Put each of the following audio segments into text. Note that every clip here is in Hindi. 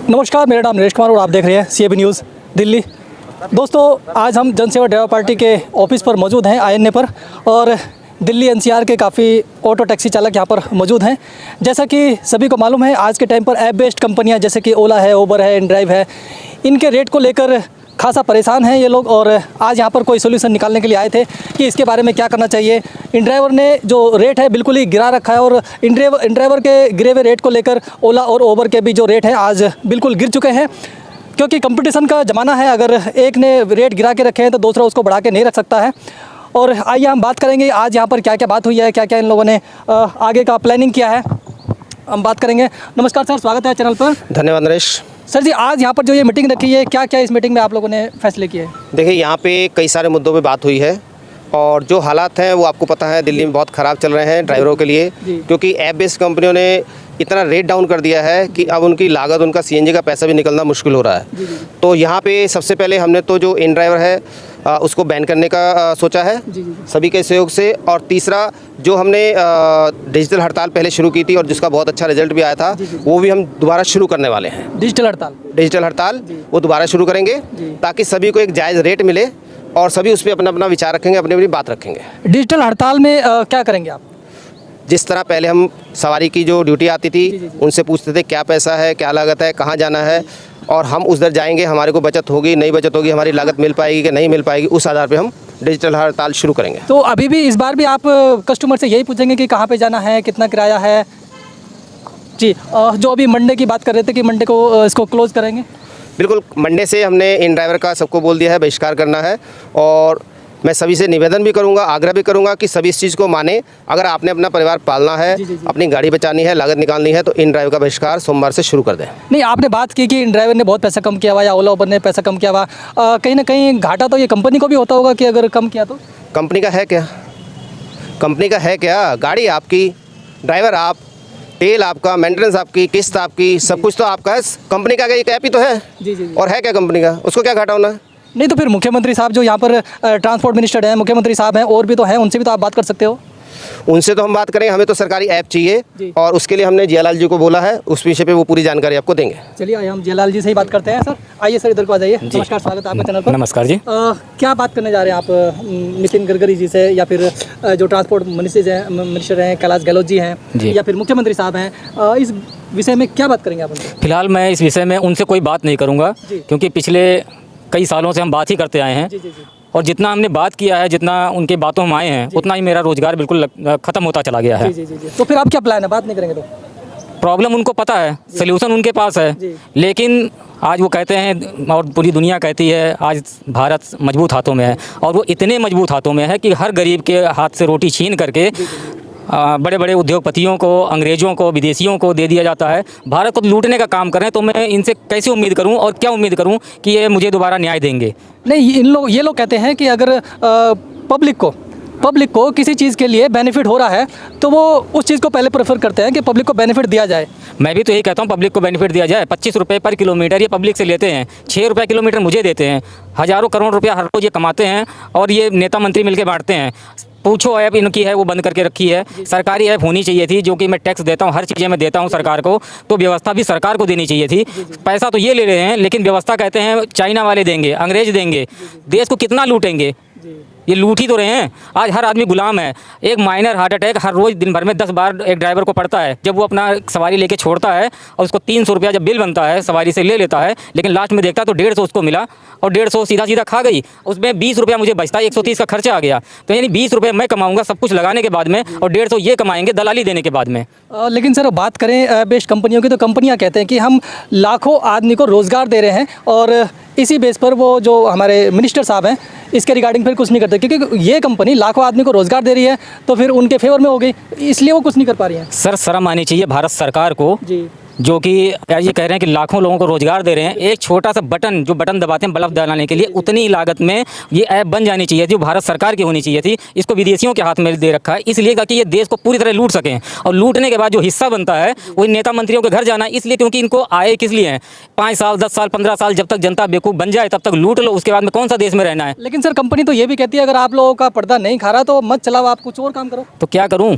नमस्कार, मेरा नाम नरेश कुमार और आप देख रहे हैं CAB न्यूज़ दिल्ली। दोस्तों, आज हम जनसेवा ड्राइवर पार्टी के ऑफिस पर मौजूद हैं INA पर, और दिल्ली NCR के काफ़ी ऑटो टैक्सी चालक यहाँ पर मौजूद हैं। जैसा कि सभी को मालूम है, आज के टाइम पर ऐप बेस्ड कंपनियाँ जैसे कि ओला है, उबर है, इनड्राइव है, इनके रेट को लेकर खासा परेशान हैं ये लोग, और आज यहाँ पर कोई सोल्यूशन निकालने के लिए आए थे कि इसके बारे में क्या करना चाहिए। इनड्राइवर ने जो रेट है बिल्कुल ही गिरा रखा है, और इनड्राइवर के गिरे हुए रेट को लेकर ओला और उबर के भी जो रेट हैं आज बिल्कुल गिर चुके हैं, क्योंकि कंपटीशन का ज़माना है। अगर एक ने रेट गिरा के रखे हैं तो दूसरा उसको बढ़ा के नहीं रख सकता है। और आइए हम बात करेंगे आज यहाँ पर क्या क्या बात हुई है, क्या क्या इन लोगों ने आगे का प्लानिंग किया है, हम बात करेंगे। नमस्कार सर, स्वागत है चैनल पर। धन्यवाद नरेश। सर जी, आज यहाँ पर जो ये मीटिंग रखी है, क्या क्या इस मीटिंग में आप लोगों ने फैसले किए? देखिए, यहाँ पे कई सारे मुद्दों पे बात हुई है, और जो हालात हैं वो आपको पता है दिल्ली में बहुत ख़राब चल रहे हैं ड्राइवरों के लिए, क्योंकि ऐप बेस्ड कंपनियों ने इतना रेट डाउन कर दिया है कि अब उनकी लागत, उनका CNG का पैसा भी निकलना मुश्किल हो रहा है। तो यहाँ पे सबसे पहले हमने तो जो इन ड्राइवर है उसको बैन करने का सोचा है सभी के सहयोग से। और तीसरा, जो हमने डिजिटल हड़ताल पहले शुरू की थी और जिसका बहुत अच्छा रिजल्ट भी आया था, वो भी हम दोबारा शुरू करने वाले हैं। डिजिटल हड़ताल वो दोबारा शुरू करेंगे ताकि सभी को एक जायज़ रेट मिले और सभी उस पर अपना अपना विचार रखेंगे, अपनी अपनी बात रखेंगे। डिजिटल हड़ताल में क्या करेंगे आप? जिस तरह पहले हम सवारी की जो ड्यूटी आती थी उनसे पूछते थे क्या पैसा है, क्या लागत है, कहाँ जाना है, और हम उधर जाएंगे, हमारे को बचत होगी नहीं बचत होगी, हमारी लागत मिल पाएगी कि नहीं मिल पाएगी, उस आधार पे हम डिजिटल हड़ताल शुरू करेंगे। तो अभी भी इस बार भी आप कस्टमर से यही पूछेंगे कि कहाँ पे जाना है, कितना किराया है? जी, जो अभी मंडे की बात कर रहे थे कि मंडे को इसको क्लोज़ करेंगे। बिल्कुल, मंडे से हमने इन ड्राइवर का सबको बोल दिया है बहिष्कार करना है, और मैं सभी से निवेदन भी करूंगा, आग्रह भी करूंगा कि सभी इस चीज़ को माने। अगर आपने अपना परिवार पालना है, अपनी गाड़ी बचानी है, लागत निकालनी है, तो इन ड्राइवर का बहिष्कार सोमवार से शुरू कर दें। नहीं, आपने बात की कि इन ड्राइवर ने बहुत पैसा कम किया हुआ या ओला उबर ने पैसा कम किया हुआ, कहीं ना कहीं घाटा तो ये कंपनी को भी होता होगा कि अगर कम किया तो? कंपनी का है क्या? कंपनी का है क्या? गाड़ी आपकी, ड्राइवर आप, तेल आपका, मेंटेनेंस आपकी, किस्त आपकी, सब कुछ तो आपका है। कंपनी का एक ऐप ही तो है। और है क्या कंपनी का? उसको क्या घाटा होना है? नहीं तो फिर मुख्यमंत्री साहब जो यहाँ पर ट्रांसपोर्ट मिनिस्टर हैं, मुख्यमंत्री साहब हैं, और भी तो हैं, उनसे भी तो आप बात कर सकते हो। उनसे तो हम बात करेंगे, हमें तो सरकारी ऐप चाहिए, और उसके लिए हमने जियालाल जी को बोला है, उस विषय पे वो पूरी जानकारी आपको देंगे। चलिए, आइए हम जियालाल जी से ही बात करते हैं। सर आइए, सर इधर को आ जाइए। नमस्कार, स्वागत है आपका चैनल पर। नमस्कार जी। क्या बात करने जा रहे हैं आप नितिन गडकरी जी से, या फिर जो ट्रांसपोर्ट मिनिस्टर हैं कैलाश गहलोत जी हैं, या फिर मुख्यमंत्री साहब हैं, इस विषय में क्या बात करेंगे आप उनसे? फिलहाल मैं इस विषय में उनसे कोई बात नहीं करूँगा, क्योंकि पिछले कई सालों से हम बात ही करते आए हैं, और जितना हमने बात किया है, जितना उनके बातों में आए हैं, उतना ही मेरा रोजगार बिल्कुल ख़त्म होता चला गया है। तो फिर आप क्या प्लान है? बात नहीं करेंगे तो? प्रॉब्लम उनको पता है, सल्यूशन उनके पास है, लेकिन आज वो कहते हैं और पूरी दुनिया कहती है आज भारत मजबूत हाथों में है, और वो इतने मजबूत हाथों में है कि हर गरीब के हाथ से रोटी छीन करके बड़े बड़े उद्योगपतियों को, अंग्रेज़ों को, विदेशियों को दे दिया जाता है। भारत को लूटने का काम कर रहे हैं, तो मैं इनसे कैसे उम्मीद करूं और क्या उम्मीद करूं कि ये मुझे दोबारा न्याय देंगे? नहीं, ये लोग कहते हैं कि अगर पब्लिक को किसी चीज़ के लिए बेनिफिट हो रहा है तो वो उस चीज़ को पहले प्रेफर करते हैं कि पब्लिक को बेनिफिट दिया जाए। मैं भी तो यही कहता हूँ, पब्लिक को बेनिफिट दिया जाए। 25 रुपये पर किलोमीटर ये पब्लिक से लेते हैं, 6 रुपये किलोमीटर मुझे देते हैं, हज़ारों करोड़ रुपया हर रोज़ ये कमाते हैं, और ये नेता मंत्री मिलकर बांटते हैं। पूछो ऐप इनकी है वो बंद करके रखी है। सरकारी ऐप होनी चाहिए थी, जो कि मैं टैक्स देता हूँ, हर चीज़ें मैं देता हूँ सरकार को, तो व्यवस्था भी सरकार को देनी चाहिए थी। पैसा तो ये ले रहे हैं, लेकिन व्यवस्था कहते हैं चाइना वाले देंगे, अंग्रेज देंगे। देश को कितना लूटेंगे? ये लूट ही तो रहे हैं। आज हर आदमी गुलाम है। एक माइनर हार्ट अटैक हर रोज़ दिन भर में 10 बार एक ड्राइवर को पड़ता है। जब वो अपना सवारी लेके छोड़ता है और उसको 300 रुपया जब बिल बनता है, सवारी से ले लेता है, लेकिन लास्ट में देखता है तो 150 उसको मिला, और 150 सीधा खा गई, उसमें 20 रुपया मुझे बचता है, 130 का खर्चा आ गया। तो यानी 20 रुपये मैं कमाऊँगा सब कुछ लगाने के बाद में, और 150 ये कमाएंगे दलाली देने के बाद में। लेकिन सर बात करें बेस्ट कंपनियों की, तो कंपनियां कहते हैं कि हम लाखों आदमी को रोज़गार दे रहे हैं, और इसी बेस पर वो जो हमारे मिनिस्टर साहब हैं इसके रिगार्डिंग फिर कुछ नहीं करते, क्योंकि ये कंपनी लाखों आदमी को रोज़गार दे रही है तो फिर उनके फेवर में हो गई, इसलिए वो कुछ नहीं कर पा रही है। सर शर्म आनी चाहिए भारत सरकार को जी, जो कि ये कह रहे हैं कि लाखों लोगों को रोजगार दे रहे हैं। एक छोटा सा बटन, जो बटन दबाते हैं बल्ब जलाने के लिए, उतनी लागत में ये ऐप बन जानी चाहिए थी, जो भारत सरकार की होनी चाहिए थी। इसको विदेशियों के हाथ में दे रखा है इसलिए ताकि ये देश को पूरी तरह लूट सकें, और लूटने के बाद जो हिस्सा बनता है वही नेता मंत्रियों के घर जाना है। इसलिए क्योंकि इनको आए किस लिए हैं, 5 साल 10 साल 15 साल, जब तक जनता बेवकूफ़ बन जाए तब तक लूट लो, उसके बाद में कौन सा देश में रहना है। लेकिन सर कंपनी तो ये भी कहती है अगर आप लोगों का पर्दा नहीं खा रहा तो मत चलाओ, आप कुछ और काम करो। तो क्या करूँ?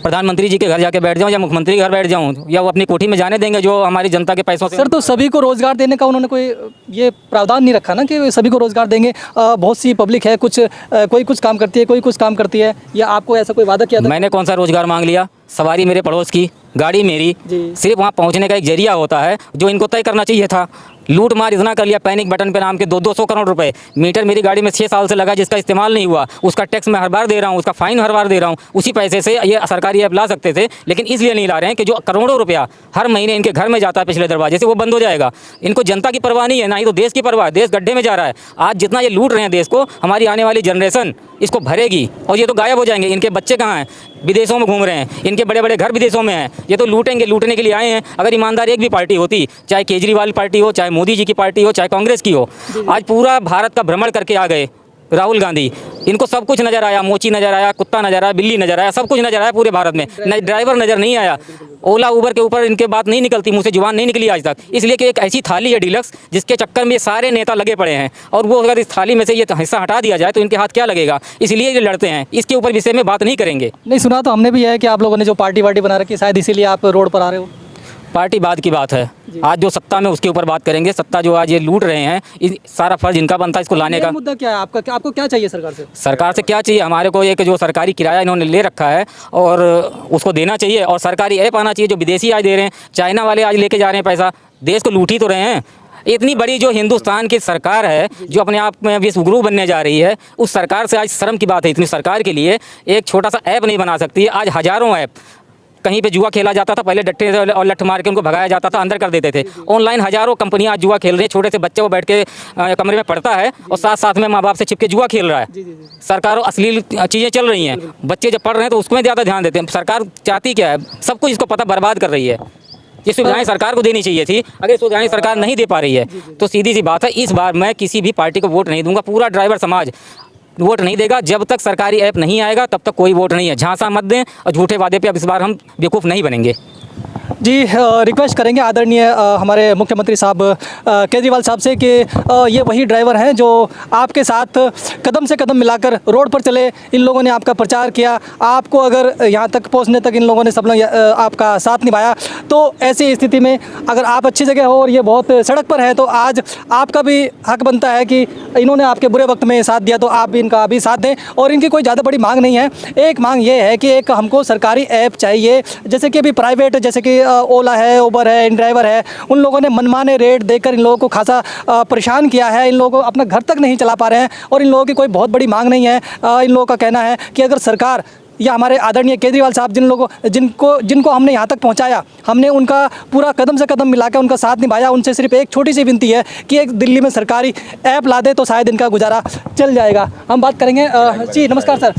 प्रधानमंत्री जी के घर जाके बैठ जाऊँ या मुख्यमंत्री के घर बैठ जाऊँ, या वो अपनी कोठी में जाने देंगे जो हमारी जनता के पैसों से? सर तो सभी को रोज़गार देने का उन्होंने कोई ये प्रावधान नहीं रखा ना कि सभी को रोज़गार देंगे। बहुत सी पब्लिक है, कुछ कोई कुछ काम करती है, कोई कुछ काम करती है, या आपको ऐसा कोई वादा किया था? मैंने कौन सा रोज़गार मांग लिया? सवारी मेरे पड़ोस की, गाड़ी मेरी, सिर्फ वहाँ पहुँचने का एक जरिया होता है जो इनको तय करना चाहिए था। लूट मार इतना कर लिया, पैनिक बटन पे नाम के 200 करोड़ रुपए। मीटर मेरी गाड़ी में 6 साल से लगा जिसका इस्तेमाल नहीं हुआ, उसका टैक्स मैं हर बार दे रहा हूँ, उसका फाइन हर बार दे रहा हूँ। उसी पैसे से ये सरकारी ऐप ला सकते थे, लेकिन इसलिए नहीं ला रहे हैं कि जो करोड़ों रुपया हर महीने इनके घर में जाता है पिछले दरवाजे से, वो बंद हो जाएगा। इनको जनता की परवाह नहीं है, ना ही तो देश की परवाह। देश गड्ढे में जा रहा है। आज जितना ये लूट रहे हैं देश को, हमारी आने वाली जनरेशन इसको भरेगी, और ये तो गायब हो जाएंगे। इनके बच्चे कहाँ हैं? विदेशों में घूम रहे हैं, इनके बड़े बड़े घर विदेशों में हैं। ये तो लूटेंगे, लूटने के लिए आए हैं। अगर ईमानदार एक भी पार्टी होती, चाहे केजरीवाल पार्टी हो, चाहे मोदी जी की पार्टी हो, चाहे कांग्रेस की हो, आज पूरा भारत का भ्रमण करके आ गए राहुल गांधी। इनको सब कुछ नजर आया, मोची नजर आया, कुत्ता नजर आया, बिल्ली नजर आया, सब कुछ नजर आया पूरे भारत में। ड्राइवर नजर नहीं आया। ओला उबर के ऊपर इनके बात नहीं निकलती, मुंह से जुबान नहीं निकली आज तक, इसलिए कि एक ऐसी थाली है डीलक्स जिसके चक्कर में ये सारे नेता लगे पड़े हैं, और वो अगर इस थाली में से ये हिस्सा हटा दिया जाए तो इनके हाथ क्या लगेगा, इसलिए ये लड़ते हैं। इसके ऊपर विषय में बात नहीं करेंगे। नहीं, सुना तो हमने भी है कि आप लोगों ने जो पार्टी वार्टी बना रखी है, शायद इसीलिए आप रोड पर आ रहे हो। पार्टी बाद की बात है, आज जो सत्ता में उसके ऊपर बात करेंगे। सत्ता जो आज ये लूट रहे हैं, सारा फर्ज इनका बनता है इसको लाने का। मुद्दा क्या है आपका? आपको क्या चाहिए सरकार से? सरकार से क्या चाहिए? हमारे को एक जो सरकारी किराया इन्होंने ले रखा है और उसको देना चाहिए, और सरकारी ऐप आना चाहिए। जो विदेशी आज दे रहे हैं, चाइना वाले आज लेके जा रहे हैं पैसा, देश को लूट ही तो रहे हैं। इतनी बड़ी जो हिंदुस्तान की सरकार है, जो अपने आप में विश्वगुरु बनने जा रही है, उस सरकार से आज शर्म की बात है। इतनी सरकार के लिए एक छोटा सा ऐप नहीं बना सकती। आज हज़ारों ऐप, कहीं पे जुआ खेला जाता था, पहले डट्टे और लठ मार के उनको भगाया जाता था, अंदर कर देते थे। ऑनलाइन हज़ारों कंपनियां आज जुआ खेल रही हैं। छोटे से बच्चे वो बैठ के कमरे में पढ़ता है और साथ साथ में माँ बाप से चिपके जुआ खेल रहा है। सरकारों अश्लील चीज़ें चल रही हैं, बच्चे जब पढ़ रहे हैं तो उसमें ज़्यादा ध्यान देते हैं। सरकार चाहती क्या है? सब कुछ इसको पता, बर्बाद कर रही है। ये सुविधाएं सरकार को देनी चाहिए थी, अगर सुविधाएं सरकार नहीं दे पा रही है तो सीधी सी बात है, इस बार मैं किसी भी पार्टी को वोट नहीं दूंगा। पूरा ड्राइवर समाज वोट नहीं देगा। जब तक सरकारी ऐप नहीं आएगा तब तक कोई वोट नहीं है। झांसा मत दें, और झूठे वादे पे अब इस बार हम बेवकूफ़ नहीं बनेंगे। जी, रिक्वेस्ट करेंगे आदरणीय हमारे मुख्यमंत्री साहब केजरीवाल साहब से कि ये वही ड्राइवर हैं जो आपके साथ कदम से कदम मिलाकर रोड पर चले। इन लोगों ने आपका प्रचार किया, आपको अगर यहाँ तक पहुँचने तक इन लोगों ने सब लोग आपका साथ निभाया। तो ऐसी स्थिति में अगर आप अच्छी जगह हो और ये बहुत सड़क पर है, तो आज आपका भी हक बनता है कि इन्होंने आपके बुरे वक्त में साथ दिया तो आप भी इनका भी साथ दें। और इनकी कोई ज़्यादा बड़ी मांग नहीं है। एक मांग ये है कि एक हमको सरकारी ऐप चाहिए, जैसे कि अभी प्राइवेट, जैसे कि ओला है, उबर है, इन ड्राइवर है, उन लोगों ने मनमाने रेट देकर इन लोगों को खासा परेशान किया है। इन लोगों को अपना घर तक नहीं चला पा रहे हैं, और इन लोगों की कोई बहुत बड़ी मांग नहीं है। इन लोगों का कहना है कि अगर सरकार या हमारे आदरणीय केजरीवाल साहब जिनको हमने यहाँ तक पहुँचाया, हमने उनका पूरा कदम से कदम मिलाकर उनका साथ निभाया। उनसे सिर्फ एक छोटी सी विनती है कि एक दिल्ली में सरकारी ऐप ला दे तो शायद इनका गुजारा चल जाएगा। हम बात करेंगे। जी नमस्कार sir.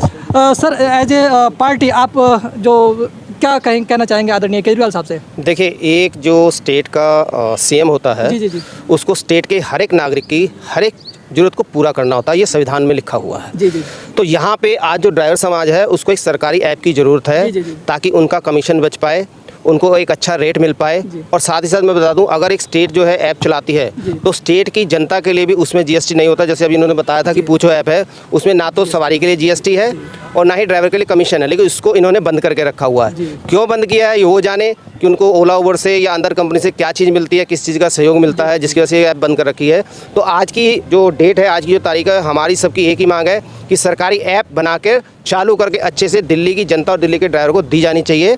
Sir as a party आप जो क्या कहना चाहेंगे आदरणीय केजरीवाल साहब से? देखिए, एक जो स्टेट का सीएम होता है, जी। उसको स्टेट के हर एक नागरिक की हर एक जरूरत को पूरा करना होता है। ये संविधान में लिखा हुआ है। जी। तो यहाँ पे आज जो ड्राइवर समाज है उसको एक सरकारी ऐप की ज़रूरत है। जी। ताकि उनका कमीशन बच पाए, उनको एक अच्छा रेट मिल पाए। और साथ ही साथ मैं बता दूं, अगर एक स्टेट जो है ऐप चलाती है तो स्टेट की जनता के लिए भी उसमें जीएसटी नहीं होता। जैसे अभी इन्होंने बताया था कि पूछो ऐप है, उसमें ना तो सवारी के लिए जीएसटी है और ना ही ड्राइवर के लिए कमीशन है, लेकिन इसको इन्होंने बंद करके रखा हुआ है। क्यों बंद किया है ये वो जाने कि उनको ओला उबर से या अंदर कंपनी से क्या चीज़ मिलती है, किस चीज़ का सहयोग मिलता है, जिसकी वजह से ये ऐप बंद कर रखी है। तो आज की जो डेट है, आज की जो तारीख है, हमारी सबकी एक ही मांग है कि सरकारी ऐप बना कर चालू करके अच्छे से दिल्ली की जनता और दिल्ली के ड्राइवर को दी जानी चाहिए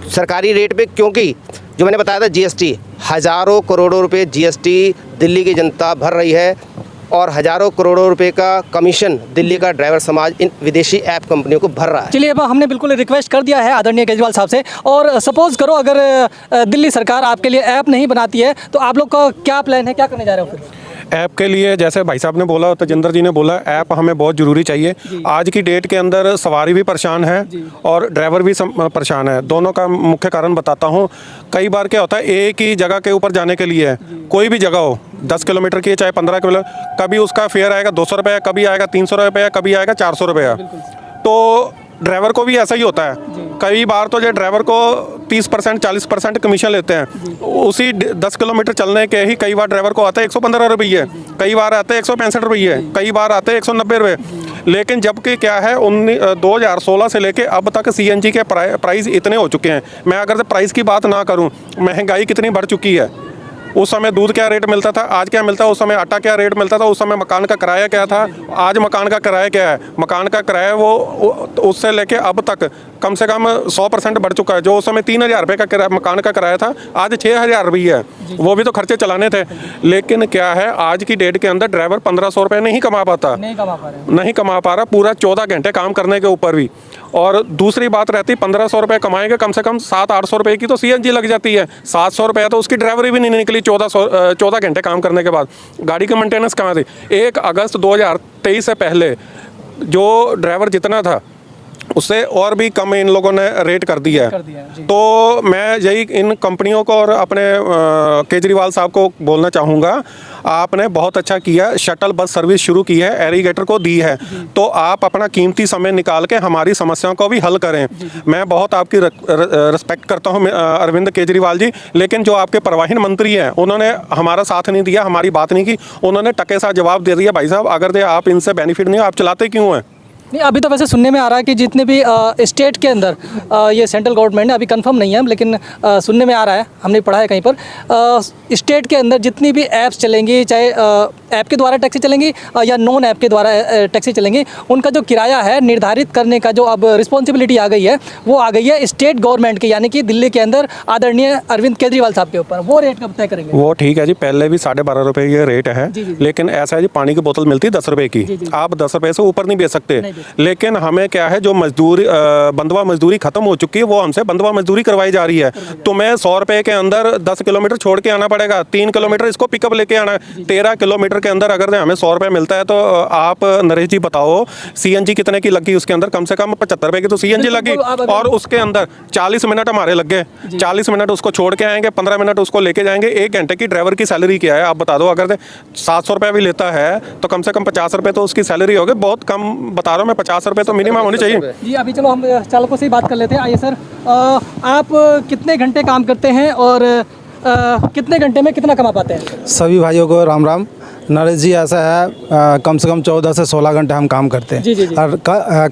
सरकारी रेट पे। क्योंकि जो मैंने बताया था, जीएसटी हज़ारों करोड़ों रुपए जीएसटी दिल्ली की जनता भर रही है, और हज़ारों करोड़ों रुपए का कमीशन दिल्ली का ड्राइवर समाज इन विदेशी ऐप कंपनियों को भर रहा है। चलिए, अब हमने बिल्कुल रिक्वेस्ट कर दिया है आदरणीय केजरीवाल साहब से। और सपोज़ करो अगर दिल्ली सरकार आपके लिए ऐप नहीं बनाती है, तो आप लोग का क्या प्लान है, क्या करने जा रहे हो फिर? ऐप के लिए जैसे भाई साहब ने बोला, तजिंदर जी ने बोला, ऐप हमें बहुत ज़रूरी चाहिए। आज की डेट के अंदर सवारी भी परेशान है और ड्राइवर भी परेशान है। दोनों का मुख्य कारण बताता हूँ। कई बार क्या होता है, एक ही जगह के ऊपर जाने के लिए कोई भी जगह हो, 10 किलोमीटर की चाहे 15 किलोमीटर, कभी उसका फेयर आएगा 200 रुपये, कभी आएगा 300 रुपये, कभी आएगा 400 रुपये। तो ड्राइवर को भी ऐसा ही होता है। कई बार तो जो ड्राइवर को 30% 40% कमीशन लेते हैं, उसी 10 किलोमीटर चलने के ही कई बार ड्राइवर को आता है 115 रुपये, कई बार आते हैं 165 रुपये, कई बार आते हैं 190 रुपये। लेकिन जबकि क्या है 2016 से लेके अब तक सीएनजी के प्राइस इतने हो चुके हैं। मैं अगर प्राइस की बात ना करूं, महंगाई कितनी बढ़ चुकी है। उस समय दूध क्या रेट मिलता था, आज क्या मिलता है, उस समय आटा क्या रेट मिलता था, उस समय मकान का किराया क्या था, आज मकान का किराया क्या है। मकान का किराया वो उससे लेके अब तक कम से कम 100% बढ़ चुका है। जो उस समय 3000 रुपये का मकान का किराया था, आज 6000 रुपये है। वो भी तो खर्चे चलाने थे। लेकिन क्या है, आज की डेट के अंदर ड्राइवर 1500 रुपये नहीं कमा पाता, नहीं कमा पा रहा पूरा 14 घंटे काम करने के ऊपर भी। और दूसरी बात रहती, 1500 रुपये कमाएंगे, कम से कम 700-800 रुपये की तो सीएनजी लग जाती है। 700 रुपये तो उसकी ड्राइवरी भी नहीं निकली 14 घंटे काम करने के बाद। गाड़ी का मेंटेनेंस कहाँ थी। 1 अगस्त 2023 से पहले जो ड्राइवर जितना था उससे और भी कम इन लोगों ने रेट कर दिया है। तो मैं यही इन कंपनियों को और अपने केजरीवाल साहब को बोलना चाहूँगा, आपने बहुत अच्छा किया, शटल बस सर्विस शुरू की है, एरीगेटर को दी है, तो आप अपना कीमती समय निकाल के हमारी समस्याओं को भी हल करें। मैं बहुत आपकी रिस्पेक्ट करता हूं अरविंद केजरीवाल जी, लेकिन जो आपके परिवहन मंत्री हैं उन्होंने हमारा साथ नहीं दिया, हमारी बात नहीं की। उन्होंने टके सा जवाब दे दिया, भाई साहब अगर आप इनसे बेनिफिट नहीं हो, आप चलाते क्यों हैं। नहीं, अभी तो वैसे सुनने में आ रहा है कि जितने भी स्टेट के अंदर ये सेंट्रल गवर्नमेंट है, अभी कंफर्म नहीं है लेकिन सुनने में आ रहा है, हमने पढ़ा है कहीं पर, स्टेट के अंदर जितनी भी ऐप्स चलेंगी, चाहे ऐप के द्वारा टैक्सी चलेंगी या नॉन ऐप के द्वारा टैक्सी चलेंगी, उनका जो किराया है निर्धारित करने का जो अब रिस्पॉन्सिबिलिटी आ गई है, वो आ गई है स्टेट गवर्नमेंट की, यानी कि दिल्ली के अंदर आदरणीय अरविंद केजरीवाल साहब के ऊपर। वो रेट कब तय करेंगे? वो ठीक है जी, पहले भी 12.5 रुपये ये रेट है। लेकिन ऐसा है जी, पानी की बोतल मिलती है 10 रुपये की, आप 10 रुपये से ऊपर नहीं बेच सकते। लेकिन हमें क्या है, जो मजदूरी बंधवा मजदूरी खत्म हो चुकी है, वो हमसे बंधवा मजदूरी करवाई जा रही है। तुम्हें 100 रुपये के अंदर 10 किलोमीटर छोड़ के आना पड़ेगा, 3 किलोमीटर इसको पिकअप लेके आना है। 13 किलोमीटर के अंदर अगर हमें 100 रुपये मिलता है, तो आप नरेश जी बताओ सीएनजी कितने की लगी उसके अंदर? कम से कम 75 रुपये की तो सीएनजी लगी, और उसके अंदर 40 मिनट हमारे लग गए। 40 मिनट उसको छोड़ के आएंगे, 15 मिनट उसको लेके जाएंगे। 1 घंटे की ड्राइवर की सैलरी क्या है आप बता दो? अगर 700 रुपये भी लेता है तो कम से कम 50 रुपये तो उसकी सैलरी होगी। बहुत कम बता रहा हूँ मैं, 50 रुपये तो मिनिमम होनी चाहिए जी। अभी चलो हम चालकों से ही बात कर लेते हैं। आइए सर, आप कितने घंटे काम करते हैं और कितने घंटे में कितना कमा पाते हैं? सभी भाइयों को राम राम। नरेश जी, ऐसा है कम से कम 14 से 16 घंटे हम काम करते हैं। जी। और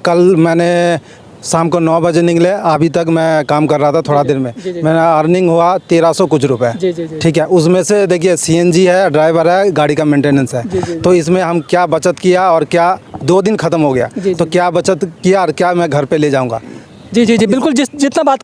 कल मैंने शाम को 9 बजे निकले, अभी तक मैं काम कर रहा था। थोड़ा देर में मेरा अर्निंग हुआ 1300 कुछ रुपए। ठीक है, उसमें से देखिए सीएनजी है, ड्राइवर है, गाड़ी का मेंटेनेंस है। तो इसमें हम क्या बचत किया और क्या 2 दिन ख़त्म हो गया, तो क्या बचत किया और क्या मैं घर पे ले जाऊँगा। जी, बिल्कुल। जितना बात